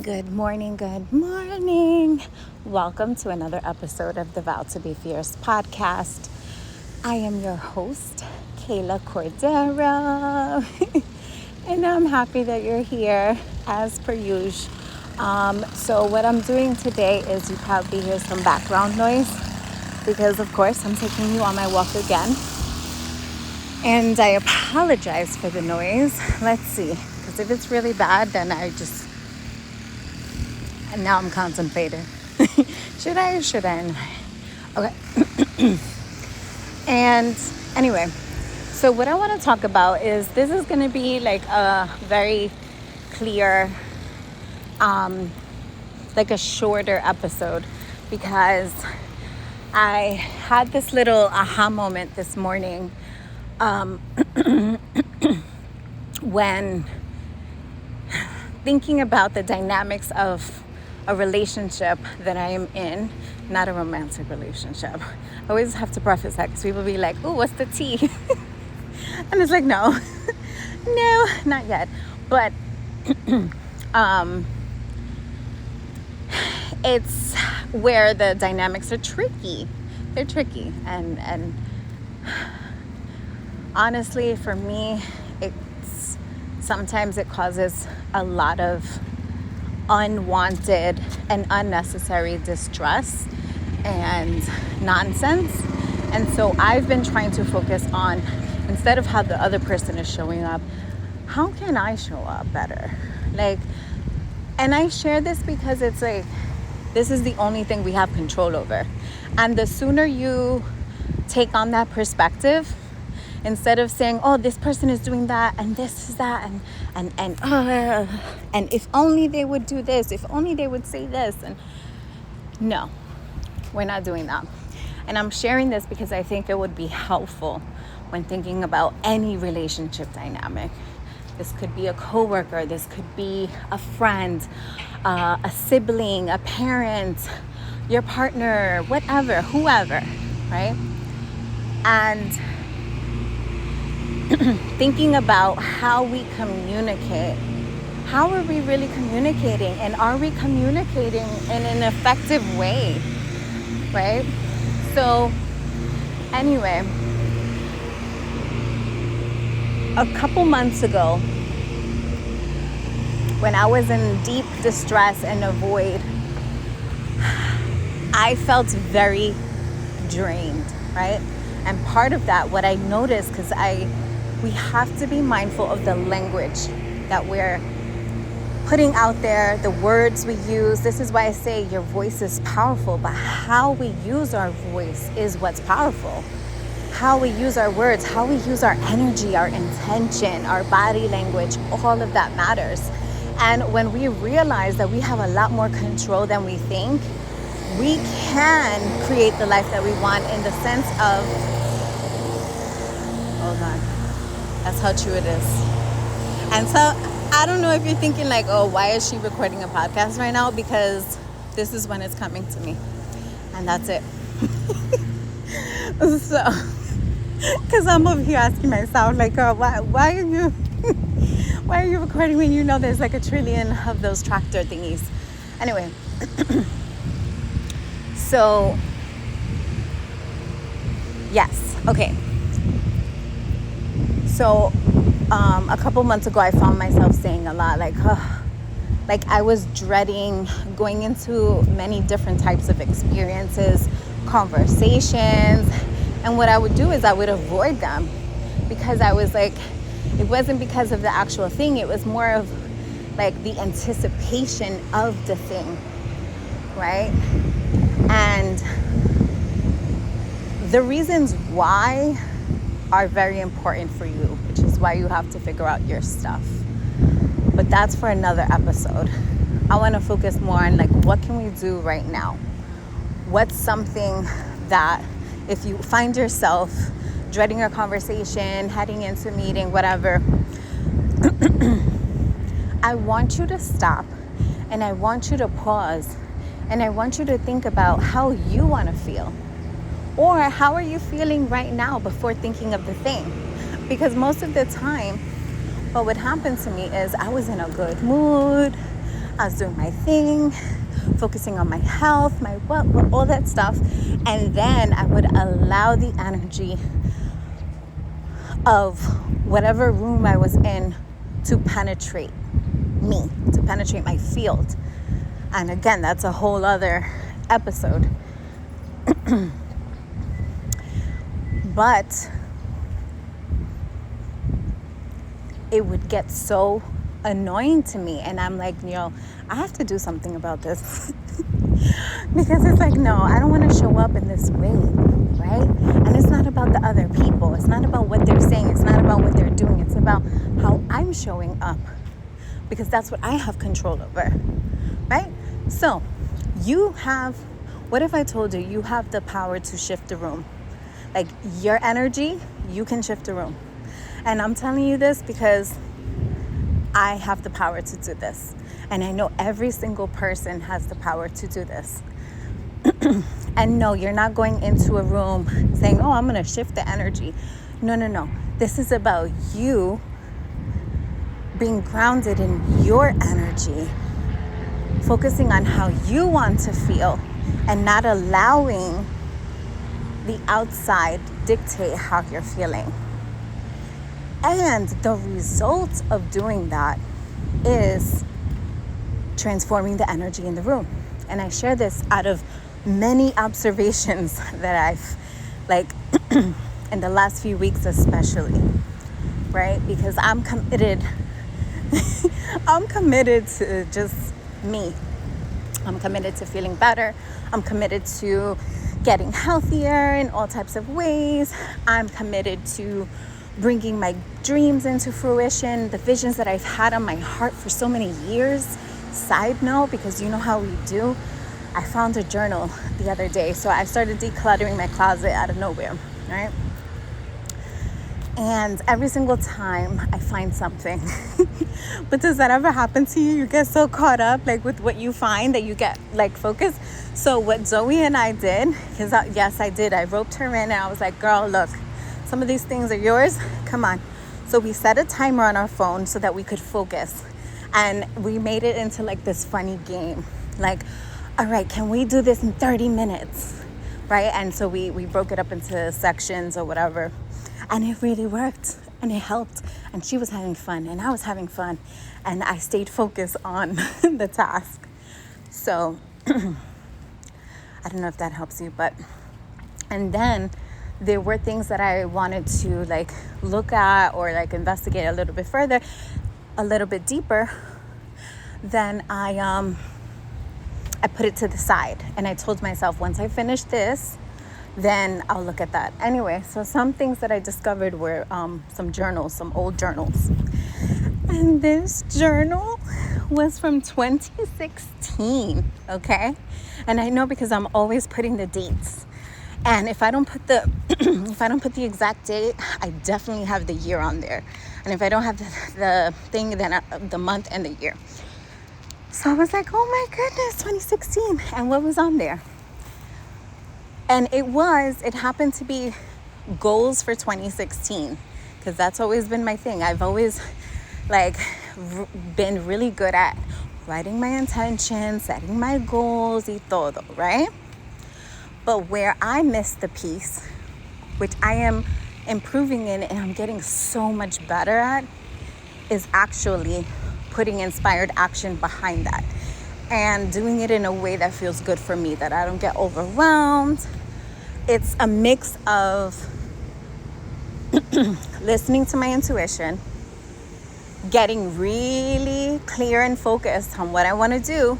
Good morning, good morning. Welcome to another episode of the Vow to Be Fierce podcast. I am your host, Kayla Cordero, and I'm happy that you're here as per usual. So what I'm doing today is you probably hear some background noise because, of course, I'm taking you on my walk again. And I apologize for the noise. Let's see, because if it's really bad, then and now I'm contemplating. Should I or should I? Okay. And anyway, so what I want to talk about is this is going to be like a very clear, like a shorter episode because I had this little aha moment this morning when thinking about the dynamics of a relationship that I am in, not a romantic relationship. I always have to preface that because people be like, oh, what's the tea? And it's like, no, no, not yet. But it's where the dynamics are tricky. They're tricky. And honestly, for me, sometimes it causes a lot of unwanted and unnecessary distress and nonsense. And so I've been trying to focus on, instead of how the other person is showing up, how can I show up better? And I share this because it's like, this is the only thing we have control over. And the sooner you take on that perspective, instead of saying, oh, this person is doing that and this is that and if only they would do this, if only they would say this. And no, we're not doing that. And I'm sharing this because I think it would be helpful when thinking about any relationship dynamic. This could be a coworker, this could be a friend, a sibling, a parent, your partner, whatever, whoever, right? And thinking about how we communicate. How are we really communicating? And are we communicating in an effective way? Right? So, anyway, a couple months ago, when I was in deep distress and a void, I felt very drained, right? And part of that, what I noticed, because we have to be mindful of the language that we're putting out there, the words we use. This is why I say your voice is powerful, but how we use our voice is what's powerful. How we use our words, how we use our energy, our intention, our body language, all of that matters. And when we realize that we have a lot more control than we think, we can create the life that we want in the sense of, hold on, that's how true it is. And so I don't know if you're thinking like, oh, why is she recording a podcast right now? Because this is when it's coming to me. And that's it. So, because I'm over here asking myself, like, girl, why are you why are you recording when you know there's like a trillion of those tractor thingies? Anyway, so, yes, okay. So, a couple months ago, I found myself saying a lot like I was dreading going into many different types of experiences, conversations, and what I would do is I would avoid them because I was like, it wasn't because of the actual thing, it was more of like the anticipation of the thing, right? And the reasons why are very important for you, which is why you have to figure out your stuff. But that's for another episode. I want to focus more on like, what can we do right now? What's something that if you find yourself dreading a conversation, heading into a meeting, whatever, I want you to stop and I want you to pause and I want you to think about how you want to feel. Or how are you feeling right now before thinking of the thing? Because most of the time, what would happen to me is I was in a good mood. I was doing my thing, focusing on my health, my what, all that stuff. And then I would allow the energy of whatever room I was in to penetrate me, to penetrate my field. And again, that's a whole other episode. But it would get so annoying to me, and I'm like, I have to do something about this. Because it's like, no, I don't want to show up in this way, right? And it's not about the other people. It's not about what they're saying. It's not about what they're doing. It's about how I'm showing up, because that's what I have control over, right? So what if I told you you have the power to shift the room? Like, your energy, you can shift the room. And I'm telling you this because I have the power to do this. And I know every single person has the power to do this. And no, you're not going into a room saying, oh, I'm going to shift the energy. No. This is about you being grounded in your energy, focusing on how you want to feel, and not allowing the outside dictate how you're feeling. And the result of doing that is transforming the energy in the room. And I share this out of many observations that I've, in the last few weeks especially, right? Because I'm committed. I'm committed to just me. I'm committed to feeling better. I'm committed to getting healthier in all types of ways. I'm committed to bringing my dreams into fruition, the visions that I've had on my heart for so many years. Side note, because you know how we do, I found a journal the other day. So I started decluttering my closet out of nowhere, right? And every single time I find something, but does that ever happen to you? You get so caught up with what you find that you get focused. So what Zoe and I did, because yes, I did. I roped her in and I was like, girl, look, some of these things are yours. Come on. So we set a timer on our phone so that we could focus. And we made it into this funny game. All right, can we do this in 30 minutes? Right? And so we broke it up into sections or whatever. And it really worked, and it helped. And she was having fun, and I was having fun. And I stayed focused on the task. So I don't know if that helps you, and then there were things that I wanted to look at or investigate a little bit further, a little bit deeper. Then I put it to the side, and I told myself, once I finish this, then I'll look at that. Anyway, so some things that I discovered were some old journals. And this journal was from 2016, okay? And I know because I'm always putting the dates. And if I don't put the exact date, I definitely have the year on there. And if I don't have the thing, then the month and the year. So I was like, oh my goodness, 2016. And what was on there? And it happened to be goals for 2016, because that's always been my thing. I've always been really good at writing my intentions, setting my goals y todo, right? But where I missed the piece, which I am improving in and I'm getting so much better at, is actually putting inspired action behind that. And doing it in a way that feels good for me, that I don't get overwhelmed. It's a mix of listening to my intuition, getting really clear and focused on what I want to do,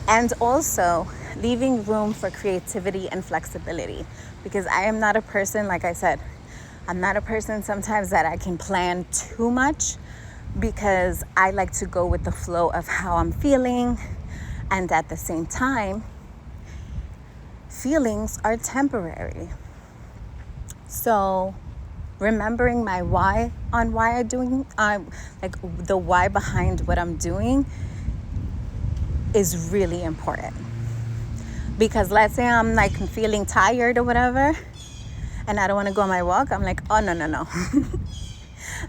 and also leaving room for creativity and flexibility. Because I am not a person, like I said, I'm not a person sometimes that I can plan too much, because I like to go with the flow of how I'm feeling. And at the same time, feelings are temporary. So remembering my why on why I'm doing, the why behind what I'm doing is really important. Because let's say I'm feeling tired or whatever, and I don't want to go on my walk, I'm like, oh, no.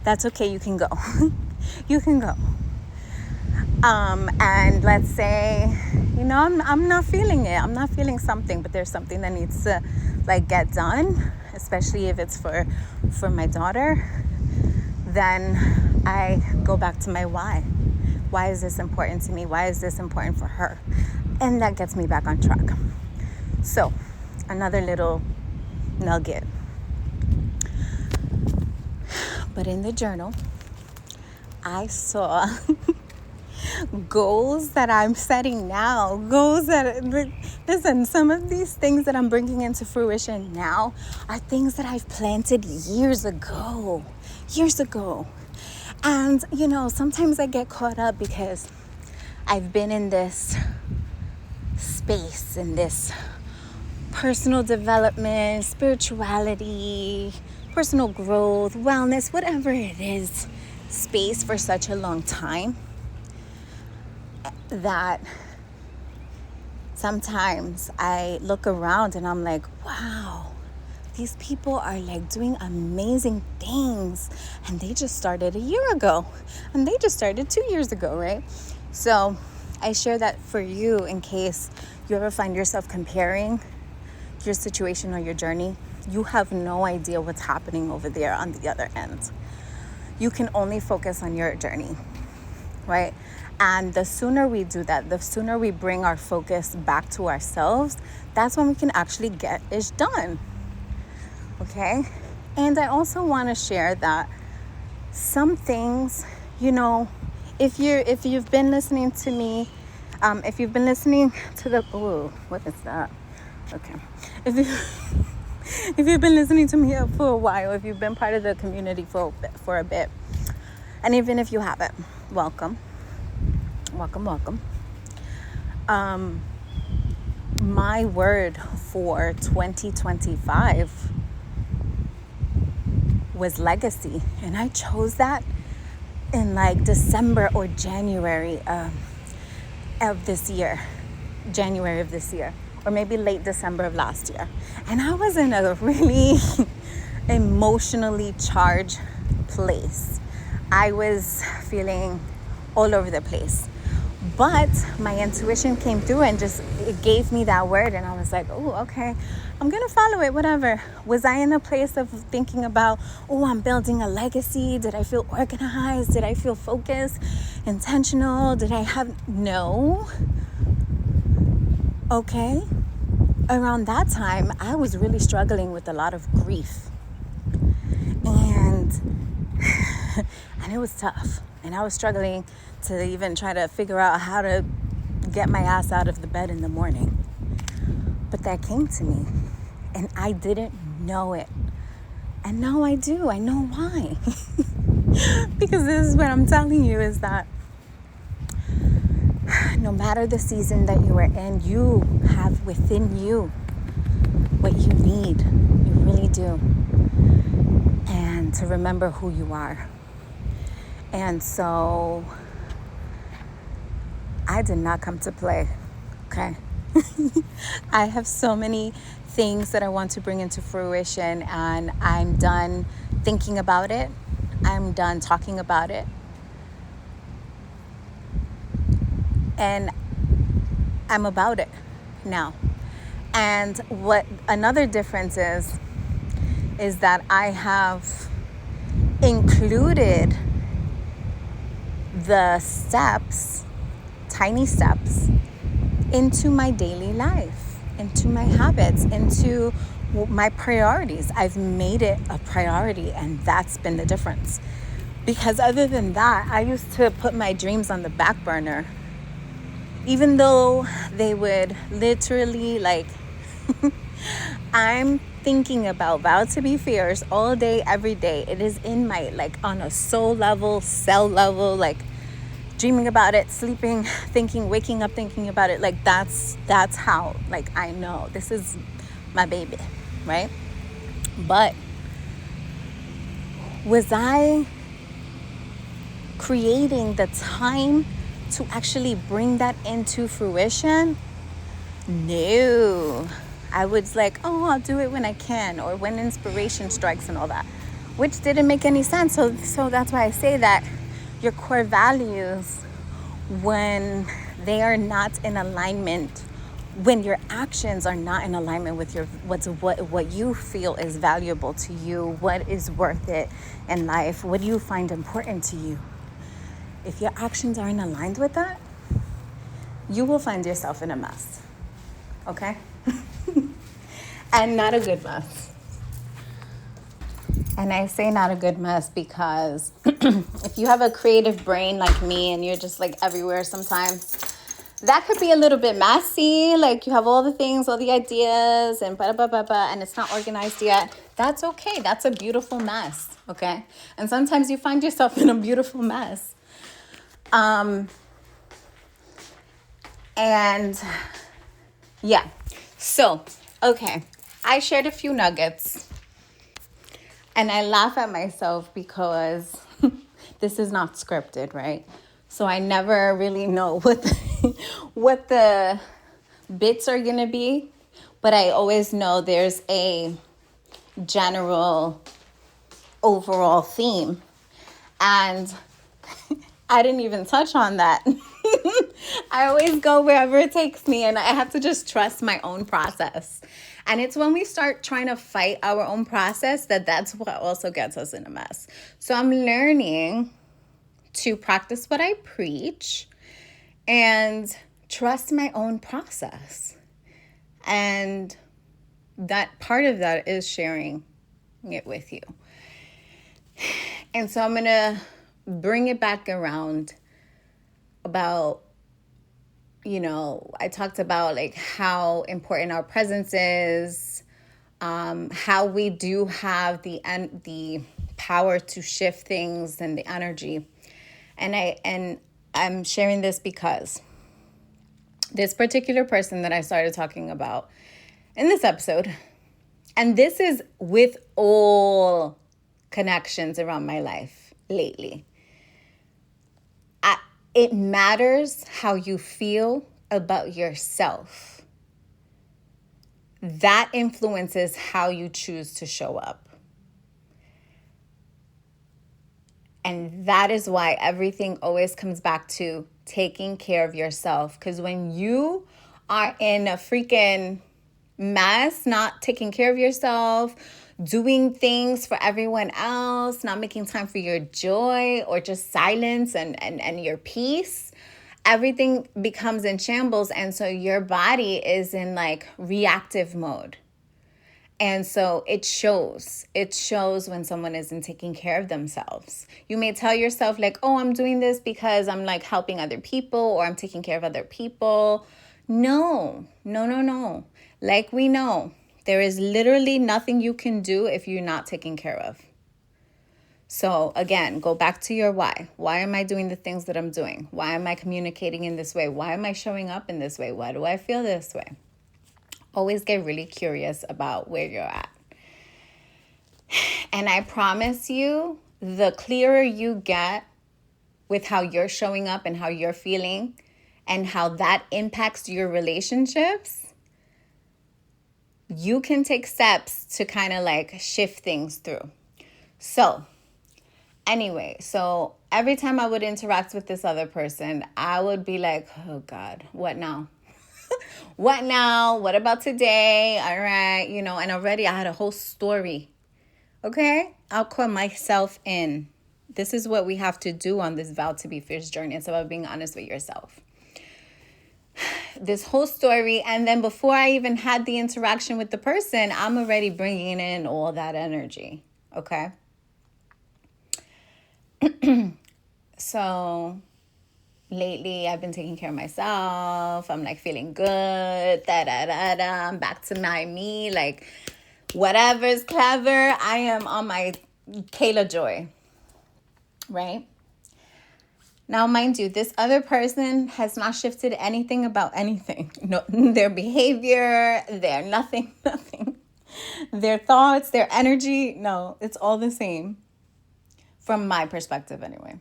That's okay, you can go. You can go. And let's say, I'm not feeling it. I'm not feeling something, but there's something that needs to like get done, especially if it's for my daughter. Then I go back to my why. Why is this important to me? Why is this important for her? And that gets me back on track. So, another little nugget. But in the journal, I saw goals that I'm setting now. Goals that, listen, some of these things that I'm bringing into fruition now are things that I've planted years ago. And, sometimes I get caught up because I've been in this space, in this personal development, spirituality, personal growth, wellness, whatever it is, space for such a long time that sometimes I look around and I'm like, wow, these people are like doing amazing things, and they just started a year ago, and they just started 2 years ago, right? So I share that for you in case you ever find yourself comparing your situation or your journey. You have no idea what's happening over there on the other end. You can only focus on your journey, right? And the sooner we do that, the sooner we bring our focus back to ourselves, that's when we can actually get ish done. Okay? And I also want to share that some things, if you've been listening to me, if you've been listening to what is that? Okay. If you've been listening to me for a while, if you've been part of the community for a bit, and even if you haven't, welcome. My word for 2025 was legacy, and I chose that in like December or January of this year, or maybe late December of last year. And I was in a really emotionally charged place. I was feeling all over the place. But my intuition came through and it gave me that word. And I was like, oh, okay, I'm going to follow it, whatever. Was I in a place of thinking about, I'm building a legacy? Did I feel organized? Did I feel focused, intentional? No. Okay. Around that time, I was really struggling with a lot of grief. And it was tough. And I was struggling to even try to figure out how to get my ass out of the bed in the morning. But that came to me, and I didn't know it. And now I do. I know why. Because this is what I'm telling you, is that no matter the season that you are in, you have within you what you need. You really do. And to remember who you are. And so I did not come to play, okay? I have so many things that I want to bring into fruition, and I'm done thinking about it. I'm done talking about it. And I'm about it now. And what another difference is that I have included the steps, tiny steps, into my daily life, into my habits, into my priorities. I've made it a priority, and that's been the difference. Because other than that, I used to put my dreams on the back burner, even though they would literally I'm thinking about Vow to Be Fierce all day, every day. It is in my, on a soul level, cell level, dreaming about it, sleeping, thinking, waking up, thinking about it. That's how, I know this is my baby, right? But was I creating the time to actually bring that into fruition? No. I was I'll do it when I can, or when inspiration strikes and all that, which didn't make any sense. So that's why I say that your core values when they are not in alignment, when your actions are not in alignment with what you feel is valuable to you, what is worth it in life, what do you find important to you. If your actions aren't aligned with that, you will find yourself in a mess. Okay? And not a good mess. And I say not a good mess because if you have a creative brain like me and you're just like everywhere sometimes, that could be a little bit messy. Like you have all the things, all the ideas and and it's not organized yet. That's okay. That's a beautiful mess. Okay? And sometimes you find yourself in a beautiful mess. And yeah. So, okay. I shared a few nuggets. And I laugh at myself because this is not scripted, right? So I never really know what the bits are going to be. But I always know there's a general overall theme. And I didn't even touch on that. I always go wherever it takes me, and I have to just trust my own process. And it's when we start trying to fight our own process that's what also gets us in a mess. So I'm learning to practice what I preach and trust my own process. And that part of that is sharing it with you. And so I'm going to bring it back around about, I talked about like how important our presence is, how we do have the power to shift things and the energy. And I'm sharing this because this particular person that I started talking about in this episode, and this is with all connections around my life lately. It matters how you feel about yourself. That influences how you choose to show up. And that is why everything always comes back to taking care of yourself. Because when you are in a freaking mess, not taking care of yourself, doing things for everyone else, not making time for your joy or just silence and your peace, everything becomes in shambles. And so your body is in like reactive mode. And so it shows when someone isn't taking care of themselves. You may tell yourself like, oh, I'm doing this because I'm like helping other people or I'm taking care of other people. No. Like we know, there is literally nothing you can do if you're not taken care of. So again, go back to your why. Why am I doing the things that I'm doing? Why am I communicating in this way? Why am I showing up in this way? Why do I feel this way? Always get really curious about where you're at. And I promise you, the clearer you get with how you're showing up and how you're feeling and how that impacts your relationships, you can take steps to kind of like shift things through. So anyway, so every time I would interact with this other person, I would be like, oh God, what now? What now? What about today? All right, and already I had a whole story. Okay? I'll call myself in. This is what we have to do on this Vow to Be Fierce journey. It's about being honest with yourself. This whole story, and then before I even had the interaction with the person, I'm already bringing in all that energy. Okay? So lately I've been taking care of myself. I'm like feeling good. I'm back to my me. Like whatever's clever. I am on my Kayla Joy. Right? Now, mind you, this other person has not shifted anything about anything. No, their behavior, their nothing. Their thoughts, their energy. No, it's all the same. From my perspective anyway.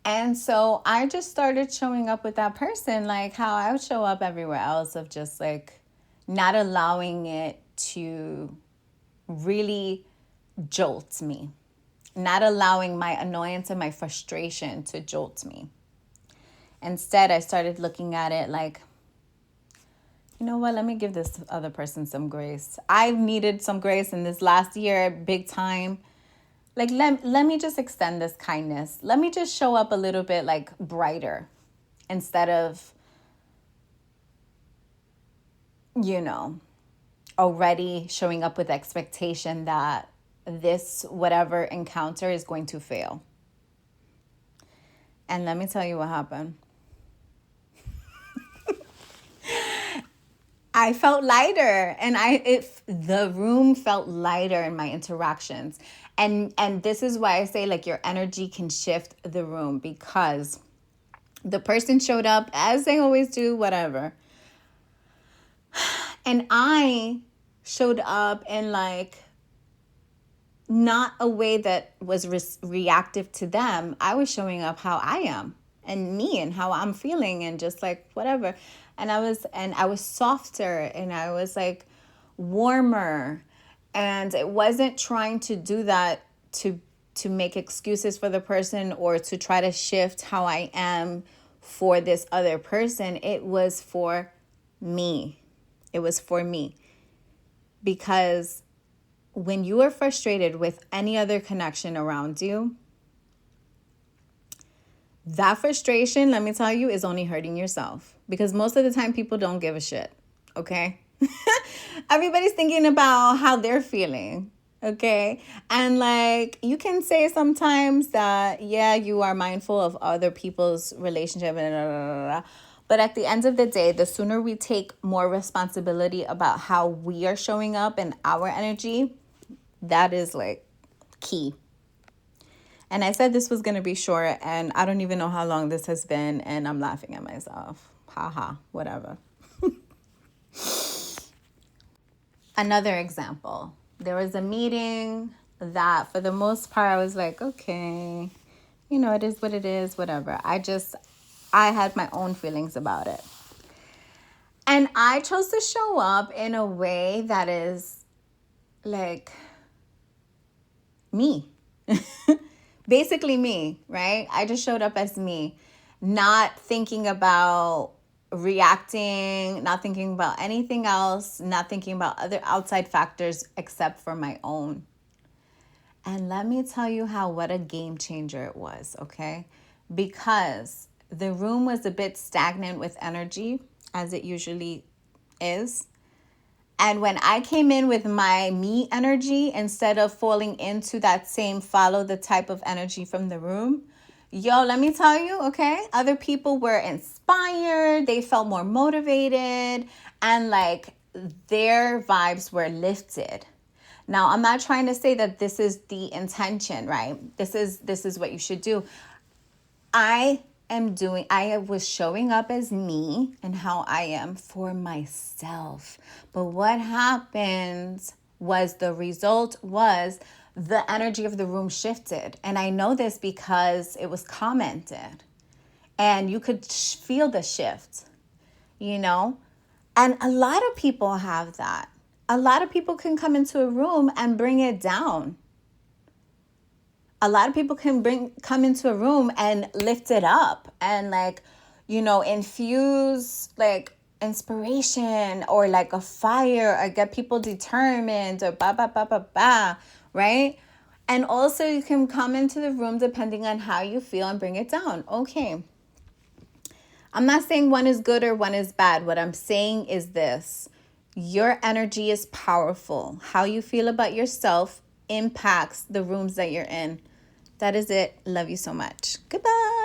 And so I just started showing up with that person like how I would show up everywhere else, of just like not allowing it to really jolt me. Not allowing my annoyance and my frustration to jolt me. Instead, I started looking at it like, you know what, let me give this other person some grace. I've needed some grace in this last year, big time. Like, let me just extend this kindness. Let me just show up a little bit like brighter instead of, already showing up with expectation that this whatever encounter is going to fail. And let me tell you what happened. I felt lighter, and the room felt lighter in my interactions. And this is why I say, like, your energy can shift the room, because the person showed up as they always do, whatever. And I showed up in like not a way that was reactive to them. I was showing up how I am and me and how I'm feeling and just like whatever. And I was softer, and I was like warmer, and it wasn't trying to do that to make excuses for the person or to try to shift how I am for this other person. It was for me. It was for me. Because when you are frustrated with any other connection around you, that frustration, let me tell you, is only hurting yourself. Because most of the time people don't give a shit, okay? Everybody's thinking about how they're feeling, okay? And like, you can say sometimes that, yeah, you are mindful of other people's relationship, blah, blah, blah, blah. But at the end of the day, the sooner we take more responsibility about how we are showing up and our energy, that is like key. And I said this was going to be short, and I don't even know how long this has been, and I'm laughing at myself. Haha, whatever. Another example. There was a meeting that for the most part I was like, okay, it is what it is, whatever. I had my own feelings about it. And I chose to show up in a way that is like me. Basically me, right? I just showed up as me, not thinking about reacting, not thinking about anything else, not thinking about other outside factors except for my own. And let me tell you what a game changer it was, okay? Because the room was a bit stagnant with energy, as it usually is. And when I came in with my me energy, instead of falling into that same follow the type of energy from the room, let me tell you, okay, other people were inspired, they felt more motivated, and like their vibes were lifted. Now, I'm not trying to say that this is the intention, right? This is what you should do. I was showing up as me and how I am for myself. But what happened was the result was the energy of the room shifted. And I know this because it was commented. And you could feel the shift, And a lot of people have that. A lot of people can come into a room and bring it down. A lot of people can come into a room and lift it up and infuse like inspiration or like a fire or get people determined or right? And also you can come into the room depending on how you feel and bring it down. Okay. I'm not saying one is good or one is bad. What I'm saying is this. Your energy is powerful. How you feel about yourself impacts the rooms that you're in. That is it. Love you so much. Goodbye.